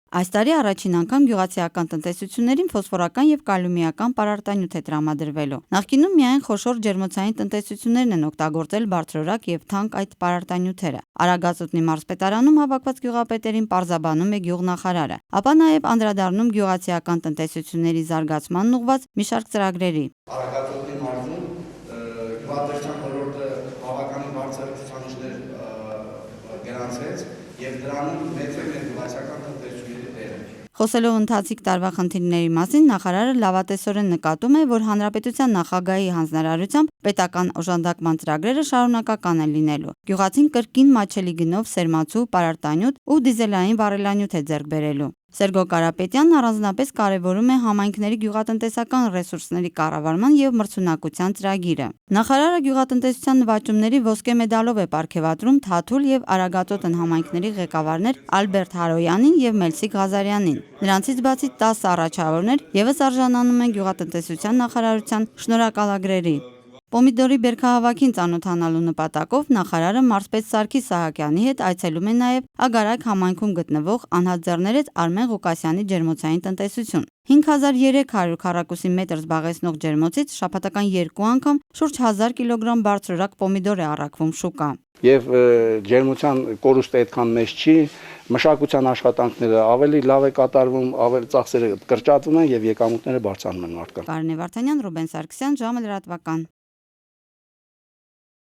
Այս տարի առաջին անգամ գյուղացիական տնտեսություններին ֆոսֆորական եւ կալիումիական պարարտանյութ է տրամադրվելու։ Նախկինում միայն խոշոր ջերմոցային տնտեսություններն են օգտագործել բարձրորակ եւ թանկ այդ պարարտանյութերը։ Արագածոտնի մարզպետարանում հավաքված գյուղապետերին պարզաբանում է գյուղնախարարը, ապա նաեւ անդրադառնում գյուղացիական տնտեսությունների զարգացմանն ուղղված մի շարք ծրագրերի։ Արագածոտնի մարզում գյուղատնտեսության ոլորտը բավականին բարձր ցուցանիշներ գրանցեց եւ դրանում մեծ է մեր գյուղացիական տնտեսությունների դերը։ Խոսելով ընթացիկ տարվա խնդիրների մասին, նախարարը լավատեսորեն նկատում է, որ հանրապետության նախագահի հանձնարարությամբ պետական օժանդակման ծրագրերը շարունակական են լինելու։ Գյուղացին կրկին մատչելի գնով սերմացու, պարարտանյութ ու դիզելային վառելանյութ է ձեռք բերելու։ Սերգո Կարապետյանն առանձնապես կարևորում է համայնքների գյուղատնտեսական ռեսուրսների կառավարման եւ մրցունակության ծրագիրը։ Նախարարը գյուղատնտեսության նվաճումների ոսկե մեդալով է պարգևատրում Թաթուլ եւ Արագածոտ համայնքների ղեկավարներ Ալբերտ Հարոյանին եւ Մելսիկ Ղազարյանին։ Նրանցից բացի 10 առաջավորներ եւս արժանանում են գյուղատնտեսության նախարարության շնորհակալագրերի։ Պոմիդորի բերքահավաքին ծանոթանալու նպատակով նախարարը մարզպետ Սարգիս Սահակյանի հետ այցելում է նաև Ագարակ համայնքում գտնվող անհատ ձեռներեց Արմեն Ղուկասյանի ջերմոցային տնտեսություն։ 5300 քառակուսի մետր զբաղեցնող ջերմոցից շաբաթական 2 անգամ շուրջ 1000 կիլոգրամ բարձրորակ պոմիդոր է առաքվում շուկա։ Եվ ջերմության կորուստը այդքան մեծ չի, մշակության աշխատանքները ավելի լավ է կատարվում, ավելի ծախսերը կրճատվում են եւ եկամուտները բարձրանում են մարդկանց։ Կարինե Վարդանյան, Ռուբեն Սարգսյան, ժամը լրատվական։